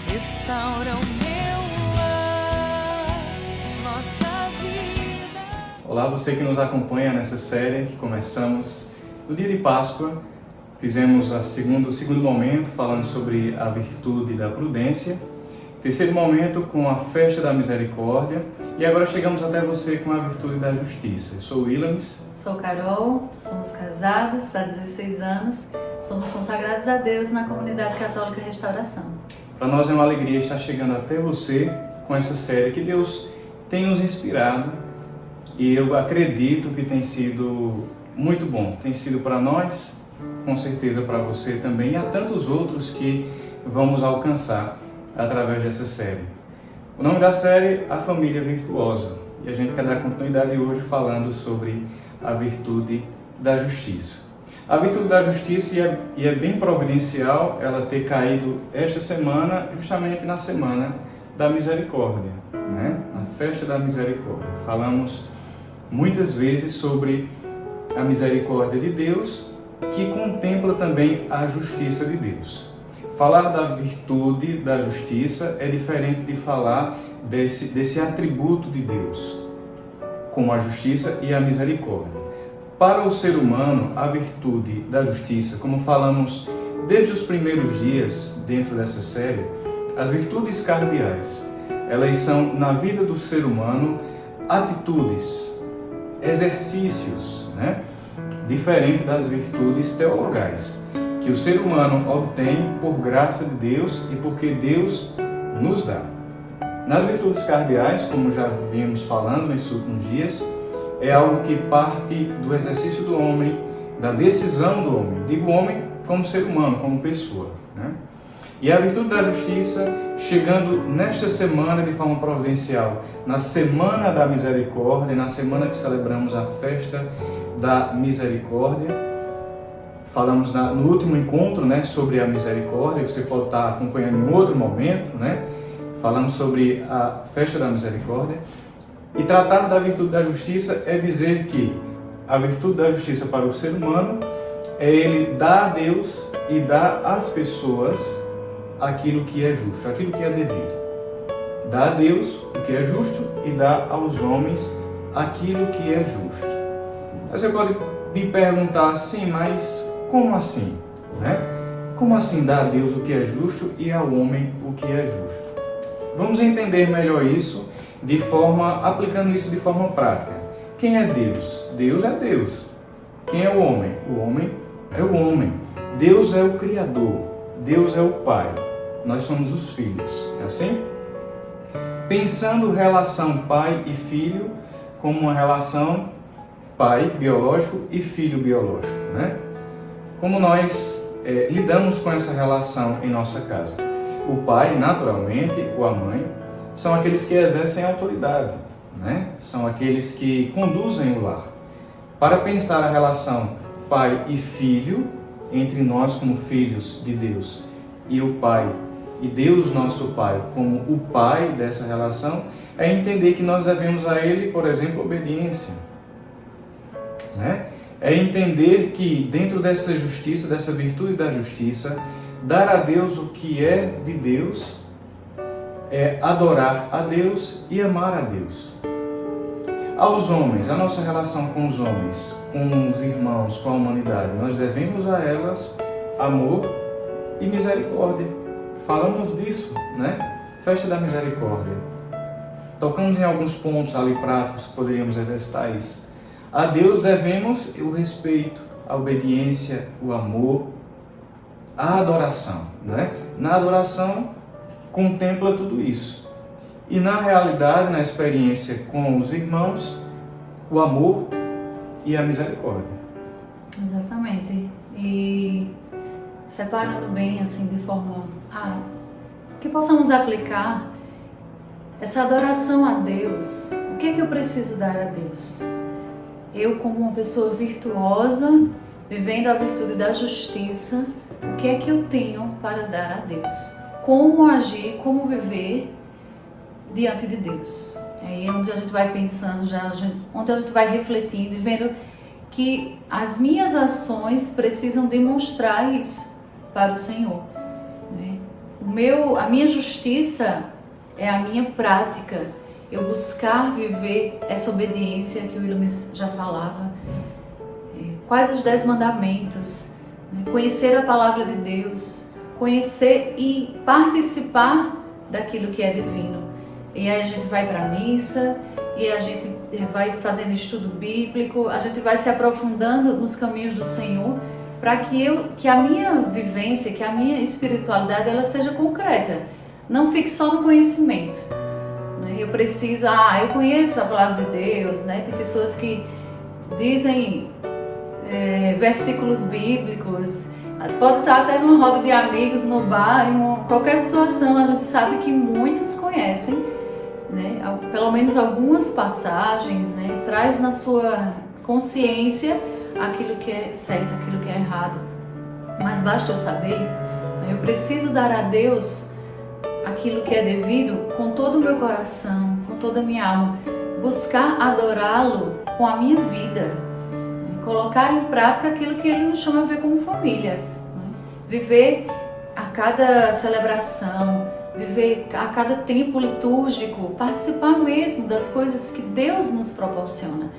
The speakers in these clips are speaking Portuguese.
restaura o meu lar, nossas vidas. Olá, você que nos acompanha nessa série que começamos no dia de Páscoa. Fizemos o segundo momento falando sobre a virtude da prudência. Terceiro momento com a festa da misericórdia. E agora chegamos até você com a virtude da justiça. Eu sou o Willamis. Sou Carol, somos casados há 16 anos, somos consagrados a Deus na Comunidade Católica Restauração. Para nós é uma alegria estar chegando até você com essa série que Deus tem nos inspirado e eu acredito que tem sido muito bom. Tem sido para nós, com certeza para você também e a tantos outros que vamos alcançar através dessa série. O nome da série é A Família Virtuosa e a gente quer dar continuidade hoje falando sobre a virtude da justiça. A virtude da justiça, e é bem providencial ela ter caído esta semana, justamente na semana da misericórdia, né? A festa da misericórdia. Falamos muitas vezes sobre a misericórdia de Deus, que contempla também a justiça de Deus. Falar da virtude da justiça é diferente de falar desse atributo de Deus, como a justiça e a misericórdia. Para o ser humano, a virtude da justiça, como falamos desde os primeiros dias dentro dessa série, as virtudes cardeais, elas são na vida do ser humano atitudes, exercícios, né? Diferente das virtudes teologais, que o ser humano obtém por graça de Deus e porque Deus nos dá. Nas virtudes cardeais, como já vimos falando nesses últimos dias, é algo que parte do exercício do homem, da decisão do homem. Digo homem como ser humano, como pessoa, né? E a virtude da justiça, chegando nesta semana de forma providencial, na Semana da Misericórdia, na semana que celebramos a festa da misericórdia. Falamos no último encontro, né, sobre a misericórdia, você pode estar acompanhando em outro momento, né? Falamos sobre a festa da misericórdia. E tratar da virtude da justiça é dizer que a virtude da justiça para o ser humano é ele dar a Deus e dar às pessoas aquilo que é justo, aquilo que é devido. Dá a Deus o que é justo e dá aos homens aquilo que é justo. Você pode me perguntar, sim, mas como assim? Né? Como assim dar a Deus o que é justo e ao homem o que é justo? Vamos entender melhor isso aplicando isso de forma prática. Quem é Deus? Deus é Deus. Quem é o homem? O homem é o homem. Deus é o Criador. Deus é o Pai. Nós somos os filhos. É assim? Pensando relação pai e filho como uma relação pai biológico e filho biológico, né? Como nós lidamos com essa relação em nossa casa? O pai, naturalmente, ou a mãe, são aqueles que exercem autoridade, né? São aqueles que conduzem o lar. Para pensar a relação pai e filho, entre nós como filhos de Deus e o pai, e Deus nosso pai como o pai dessa relação, é entender que nós devemos a ele, por exemplo, obediência, né? É entender que dentro dessa justiça, dessa virtude da justiça, dar a Deus o que é de Deus é adorar a Deus e amar a Deus. Aos homens, a nossa relação com os homens, com os irmãos, com a humanidade, nós devemos a elas amor e misericórdia. Falamos disso, né? Festa da misericórdia. Tocamos em alguns pontos ali práticos que poderíamos exercitar isso. A Deus devemos o respeito, a obediência, o amor, a adoração, né? Na adoração contempla tudo isso. E na realidade, na experiência com os irmãos, o amor e a misericórdia. Exatamente. E separando bem assim de forma que possamos aplicar essa adoração a Deus. O que é que eu preciso dar a Deus? Eu, como uma pessoa virtuosa, vivendo a virtude da justiça, o que é que eu tenho para dar a Deus? Como agir, como viver diante de Deus? Aí é onde a gente vai pensando, onde a gente vai refletindo e vendo que as minhas ações precisam demonstrar isso para o Senhor, né? O a minha justiça é a minha prática. Eu buscar viver essa obediência que o Williams já falava. Quais os 10 mandamentos? Conhecer a palavra de Deus, conhecer e participar daquilo que é divino. E aí a gente vai para a missa, e a gente vai fazendo estudo bíblico, a gente vai se aprofundando nos caminhos do Senhor, para que a minha vivência, que a minha espiritualidade, ela seja concreta. Não fique só no conhecimento. Eu preciso, eu conheço a palavra de Deus, né? Tem pessoas que dizem versículos bíblicos, pode estar até numa roda de amigos, no bar, em qualquer situação, a gente sabe que muitos conhecem, né? Pelo menos algumas passagens, né? Traz na sua consciência aquilo que é certo, aquilo que é errado. Mas basta eu saber, eu preciso dar a Deus aquilo que é devido com todo o meu coração, com toda a minha alma, buscar adorá-lo com a minha vida, colocar em prática aquilo que Ele nos chama a ver como família, viver a cada celebração, viver a cada tempo litúrgico, participar mesmo das coisas que Deus nos proporciona,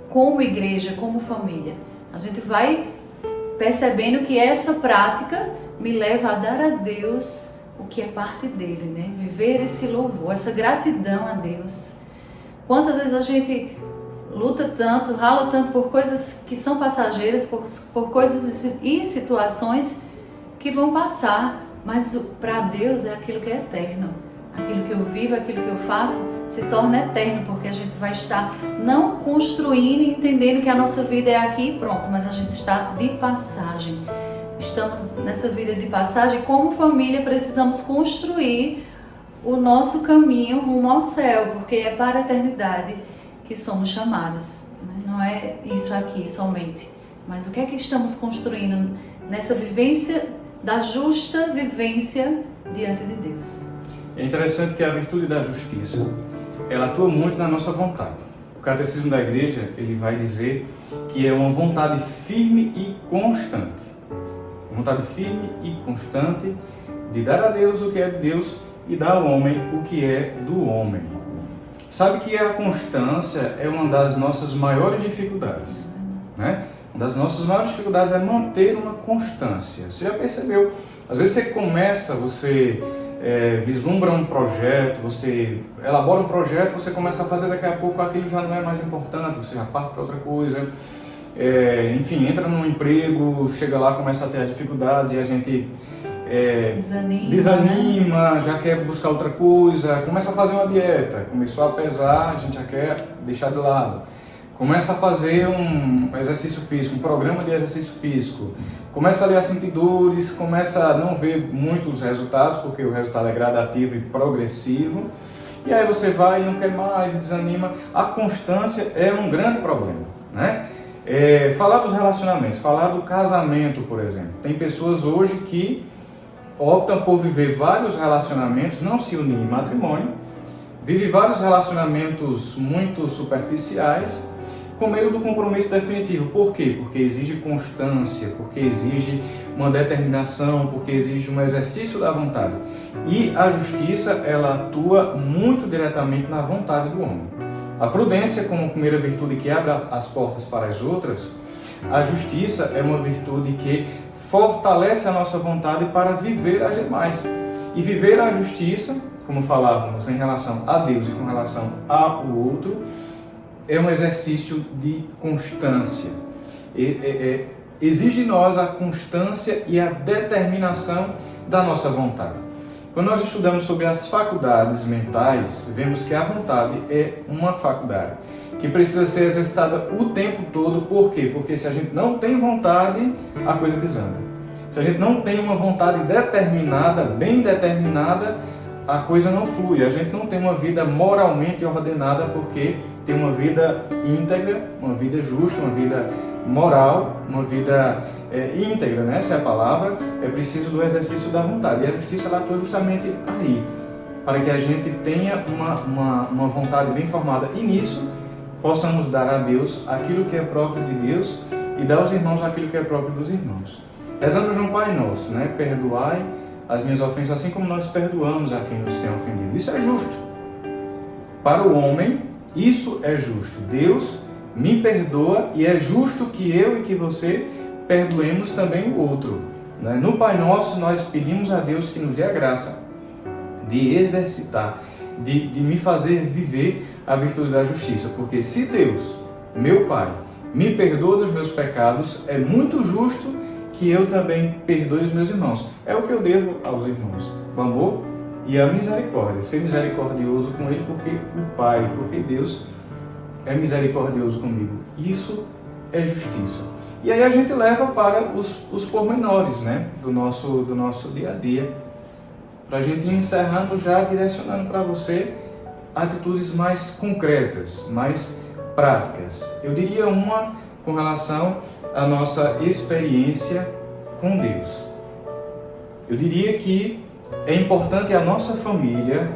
como igreja, como família. A gente vai percebendo que essa prática me leva a dar a Deus o que é parte dele, né? Viver esse louvor, essa gratidão a Deus. Quantas vezes a gente luta tanto, rala tanto por coisas que são passageiras, por coisas e situações que vão passar, mas para Deus é aquilo que é eterno. Aquilo que eu vivo, aquilo que eu faço se torna eterno, porque a gente vai estar não construindo e entendendo que a nossa vida é aqui e pronto, mas a gente está de passagem. Estamos nessa vida de passagem, como família precisamos construir o nosso caminho rumo ao céu, porque é para a eternidade que somos chamados. Não é isso aqui somente, mas o que é que estamos construindo nessa vivência, da justa vivência diante de Deus. É interessante que a virtude da justiça, ela atua muito na nossa vontade. O Catecismo da Igreja, ele vai dizer que é uma vontade firme e constante. Vontade firme e constante de dar a Deus o que é de Deus e dar ao homem o que é do homem. Sabe que a constância é uma das nossas maiores dificuldades, né? Uma das nossas maiores dificuldades é manter uma constância. Você já percebeu? Às vezes você vislumbra um projeto, você elabora um projeto, você começa a fazer, daqui a pouco aquilo já não é mais importante, você já parte para outra coisa. Enfim, entra num emprego, chega lá, começa a ter as dificuldades e a gente desanima, né? Já quer buscar outra coisa, começa a fazer uma dieta, começou a pesar, a gente já quer deixar de lado. Começa a fazer um exercício físico, um programa de exercício físico, começa a sentir dores, começa a não ver muitos resultados, porque o resultado é gradativo e progressivo, e aí você vai e não quer mais, desanima. A constância é um grande problema, né? Falar dos relacionamentos, falar do casamento, por exemplo. Tem pessoas hoje que optam por viver vários relacionamentos, não se unir em matrimônio, vive vários relacionamentos muito superficiais, com medo do compromisso definitivo. Por quê? Porque exige constância, porque exige uma determinação, porque exige um exercício da vontade. E a justiça, ela atua muito diretamente na vontade do homem. A prudência, como primeira virtude que abre as portas para as outras, a justiça é uma virtude que fortalece a nossa vontade para viver as demais. E viver a justiça, como falávamos, em relação a Deus e com relação ao outro, é um exercício de constância. Exige de nós a constância e a determinação da nossa vontade. Quando nós estudamos sobre as faculdades mentais, vemos que a vontade é uma faculdade que precisa ser exercitada o tempo todo. Por quê? Porque se a gente não tem vontade, a coisa desanda. Se a gente não tem uma vontade determinada, bem determinada, a coisa não flui. A gente não tem uma vida moralmente ordenada, porque tem uma vida íntegra, uma vida justa, uma vida moral, uma vida íntegra, né? Essa é a palavra. É preciso do exercício da vontade. E a justiça, ela atua justamente aí, para que a gente tenha uma vontade bem formada. E nisso, possamos dar a Deus aquilo que é próprio de Deus e dar aos irmãos aquilo que é próprio dos irmãos. Rezando o João Pai Nosso, né? Perdoai as minhas ofensas, assim como nós perdoamos a quem nos tem ofendido. Isso é justo. Para o homem, isso é justo. Deus me perdoa e é justo que eu e que você perdoemos também o outro. No Pai Nosso, nós pedimos a Deus que nos dê a graça de exercitar, de me fazer viver a virtude da justiça. Porque se Deus, meu Pai, me perdoa dos meus pecados, é muito justo que eu também perdoe os meus irmãos. É o que eu devo aos irmãos. O amor e a misericórdia. Ser misericordioso com ele porque o Pai, porque Deus é misericordioso comigo. Isso é justiça. E aí a gente leva para os pormenores, do nosso dia a dia. Para a gente ir encerrando já, direcionando para você atitudes mais concretas, mais práticas. Eu diria uma com relação à nossa experiência com Deus. Eu diria que é importante a nossa família,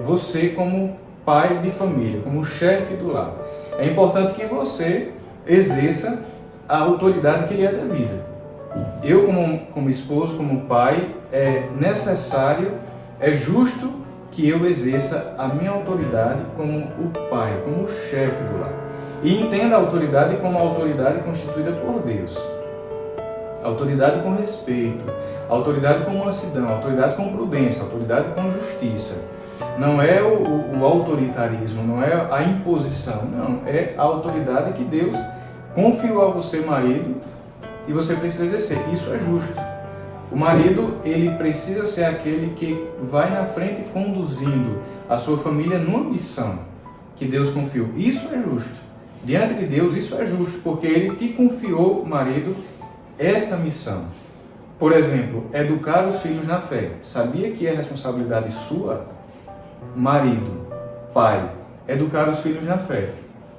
você como pai de família, como chefe do lar. É importante que você exerça a autoridade que lhe é devida. Eu, como esposo, como pai, é necessário, é justo que eu exerça a minha autoridade como o pai, como o chefe do lar. E entenda a autoridade como a autoridade constituída por Deus. Autoridade com respeito, autoridade com mansidão, autoridade com prudência, autoridade com justiça. Não é o autoritarismo, não é a imposição, não. É a autoridade que Deus confiou a você, marido, e você precisa exercer. Isso é justo. O marido, ele precisa ser aquele que vai na frente conduzindo a sua família numa missão que Deus confiou. Isso é justo. Diante de Deus, isso é justo, porque ele te confiou, marido, esta missão. Por exemplo, educar os filhos na fé. Sabia que é responsabilidade sua, marido, pai, educar os filhos na fé?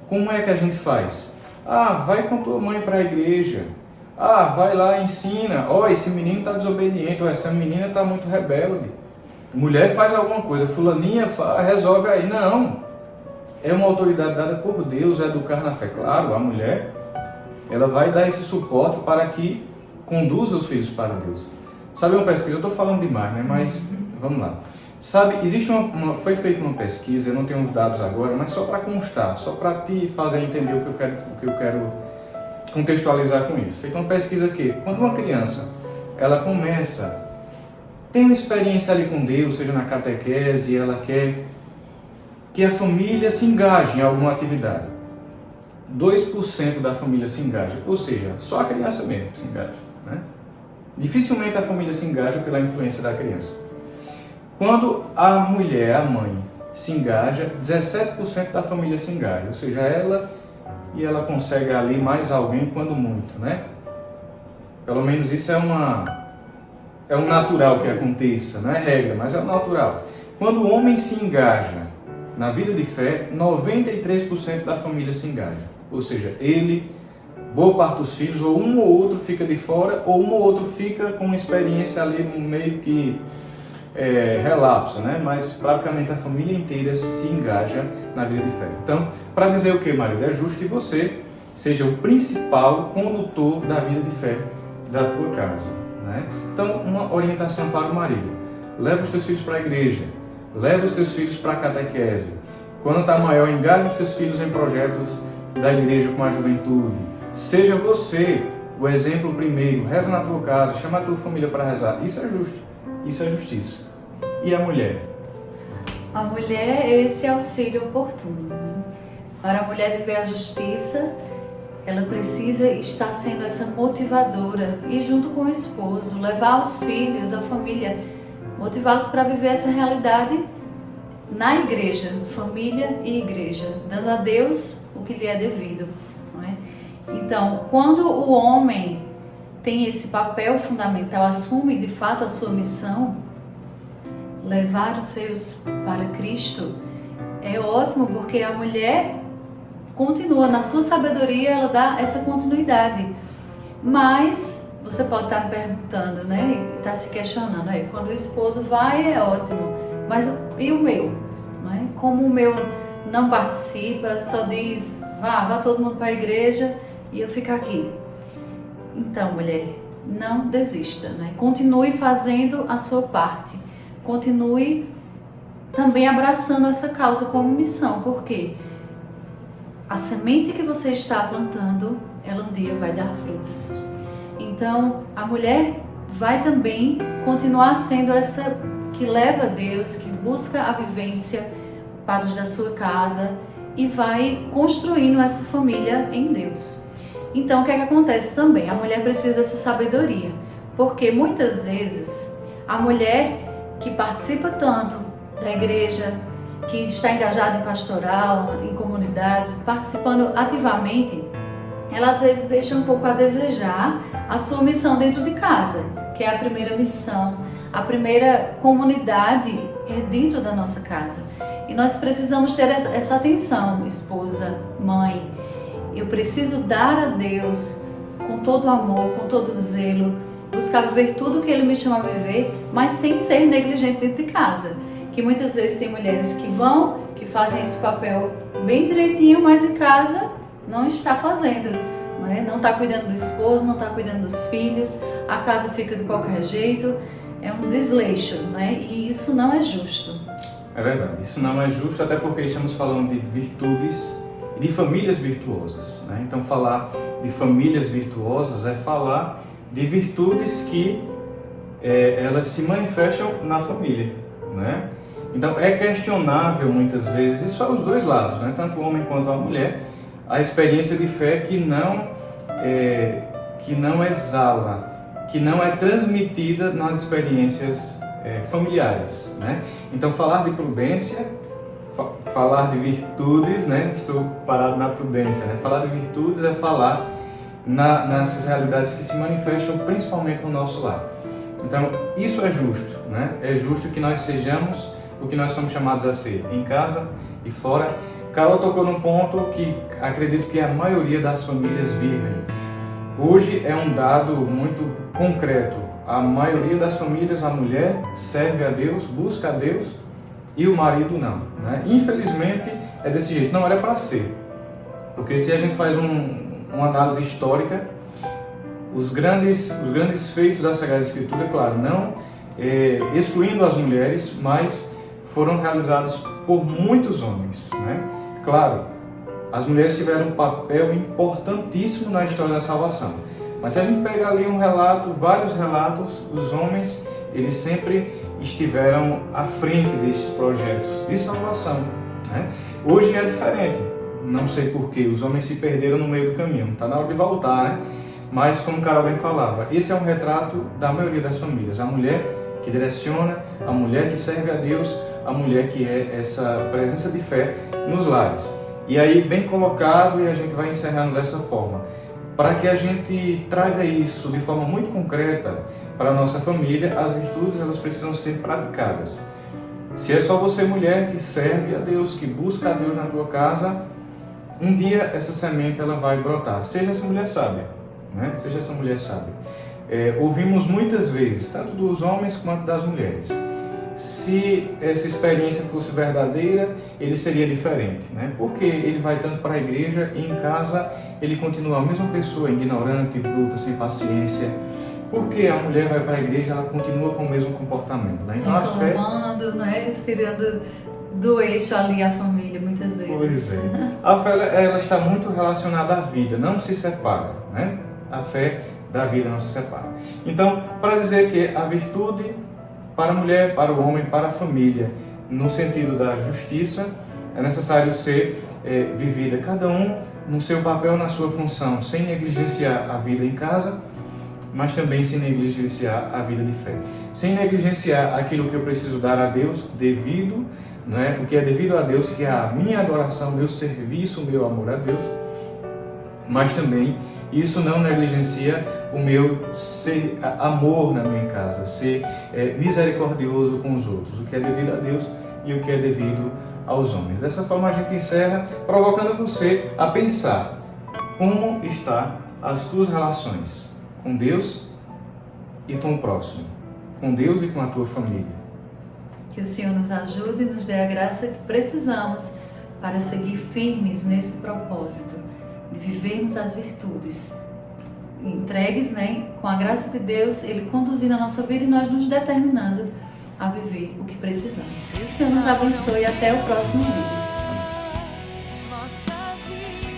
Como é que a gente faz? Vai com tua mãe para a igreja. Vai lá, ensina. Esse menino está desobediente. Essa menina está muito rebelde. Mulher faz alguma coisa. Fulaninha resolve aí. Não. É uma autoridade dada por Deus, educar na fé. Claro, a mulher, ela vai dar esse suporte para que conduza os filhos para Deus. Sabe uma pesquisa? Eu estou falando demais, mas vamos lá. Sabe, foi feita uma pesquisa, eu não tenho os dados agora, mas só para constar, só para te fazer entender o que eu quero contextualizar com isso. Feita uma pesquisa que, quando uma criança, ela tem uma experiência ali com Deus, seja na catequese, ela quer que a família se engaje em alguma atividade. 2% da família se engaja, ou seja, só a criança mesmo se engaja. Dificilmente a família se engaja pela influência da criança. Quando a mulher, a mãe, se engaja, 17% da família se engaja, ou seja, ela consegue ali mais alguém quando muito, Pelo menos isso é um natural que aconteça, não é regra, mas é o natural. Quando o homem se engaja na vida de fé, 93% da família se engaja, ou seja, boa parte dos filhos, ou um ou outro fica de fora, ou um ou outro fica com uma experiência ali meio que relapsa, mas praticamente a família inteira se engaja na vida de fé. Então, para dizer o que, marido? É justo que você seja o principal condutor da vida de fé da tua casa. Então, uma orientação para o marido: leva os teus filhos para a igreja, leva os teus filhos para a catequese. Quando está maior, engaja os teus filhos em projetos da igreja com a juventude. Seja você o exemplo primeiro, reza na tua casa, chama a tua família para rezar. Isso é justo, isso é justiça. E a mulher? A mulher é esse auxílio oportuno. Para a mulher viver a justiça, ela precisa estar sendo essa motivadora e junto com o esposo, levar os filhos, a família, motivá-los para viver essa realidade na igreja, família e igreja, dando a Deus o que lhe é devido. Então, quando o homem tem esse papel fundamental, assume de fato a sua missão, levar os seus para Cristo, é ótimo, porque a mulher continua na sua sabedoria, ela dá essa continuidade. Mas você pode estar me perguntando, e estar se questionando, quando o esposo vai é ótimo, mas e o meu? Como o meu não participa, só diz, vá todo mundo para a igreja e eu fico aqui. Então, mulher, não desista, né? Continue fazendo a sua parte, continue também abraçando essa causa como missão, porque a semente que você está plantando, ela um dia vai dar frutos. Então, a mulher vai também continuar sendo essa que leva a Deus, que busca a vivência para os da sua casa e vai construindo essa família em Deus. Então, o que é que acontece também? A mulher precisa dessa sabedoria, porque muitas vezes a mulher que participa tanto da igreja, que está engajada em pastoral, em comunidades, participando ativamente, ela às vezes deixa um pouco a desejar a sua missão dentro de casa, que é a primeira missão, a primeira comunidade é dentro da nossa casa. E nós precisamos ter essa atenção, esposa, mãe. Eu preciso dar a Deus com todo amor, com todo zelo, buscar viver tudo o que Ele me chama a viver, mas sem ser negligente dentro de casa. Que muitas vezes tem mulheres que vão, que fazem esse papel bem direitinho, mas em casa não está fazendo. Não está cuidando do esposo, não está cuidando dos filhos, a casa fica de qualquer jeito, é um desleixo, e isso não é justo. É verdade, isso não é justo, até porque estamos falando de virtudes e de famílias virtuosas. Então, falar de famílias virtuosas é falar de virtudes que elas se manifestam na família. Então, é questionável muitas vezes, isso é os dois lados, tanto o homem quanto a mulher, a experiência de fé que não exala, que não é transmitida nas experiências familiares. Então, falar de prudência, falar de virtudes, estou parado na prudência, falar de virtudes é falar nessas realidades que se manifestam principalmente no nosso lar. Então, isso é justo, é justo que nós sejamos o que nós somos chamados a ser, em casa e fora. Carol tocou num ponto que acredito que a maioria das famílias vivem. Hoje é um dado muito concreto. A maioria das famílias, a mulher serve a Deus, busca a Deus e o marido não. Infelizmente é desse jeito, não era para ser. Porque se a gente faz uma análise histórica, os grandes feitos da Sagrada Escritura, claro, não excluindo as mulheres, mas foram realizados por muitos homens. Claro, as mulheres tiveram um papel importantíssimo na história da salvação. Mas se a gente pegar ali vários relatos, os homens, eles sempre estiveram à frente desses projetos de salvação. Hoje é diferente, não sei porquê, os homens se perderam no meio do caminho, está na hora de voltar, Mas, como Carol bem falava, esse é um retrato da maioria das famílias, a mulher que direciona, a mulher que serve a Deus, a mulher que é essa presença de fé nos lares. E aí, bem colocado, e a gente vai encerrando dessa forma. Para que a gente traga isso de forma muito concreta para a nossa família, as virtudes elas precisam ser praticadas. Se é só você, mulher, que serve a Deus, que busca a Deus na tua casa, um dia essa semente ela vai brotar. Seja essa mulher sábia, Seja essa mulher sábia. Ouvimos muitas vezes, tanto dos homens quanto das mulheres, se essa experiência fosse verdadeira, ele seria diferente, Porque ele vai tanto para a igreja e em casa ele continua a mesma pessoa, ignorante, bruta, sem paciência. Porque a mulher vai para a igreja, ela continua com o mesmo comportamento, Então a fé... Tirando do eixo ali a família, muitas vezes. Pois é. A fé ela está muito relacionada à vida, não se separa, A fé da vida não se separa. Então, para dizer que a virtude para a mulher, para o homem, para a família, no sentido da justiça, é necessário ser vivida, cada um no seu papel, na sua função, sem negligenciar a vida em casa, mas também sem negligenciar a vida de fé. Sem negligenciar aquilo que eu preciso dar a Deus devido, o que é devido a Deus, que é a minha adoração, meu serviço, o meu amor a Deus, mas também isso não negligencia o meu ser amor na minha casa, ser misericordioso com os outros, o que é devido a Deus e o que é devido aos homens. Dessa forma a gente encerra, provocando você a pensar como estão as tuas relações com Deus e com o próximo, com Deus e com a tua família. Que o Senhor nos ajude e nos dê a graça que precisamos para seguir firmes nesse propósito de vivermos as virtudes entregues, né? Com a graça de Deus, Ele conduzindo a nossa vida e nós nos determinando a viver o que precisamos. Que Deus nos abençoe e até o próximo vídeo. Nossas vidas.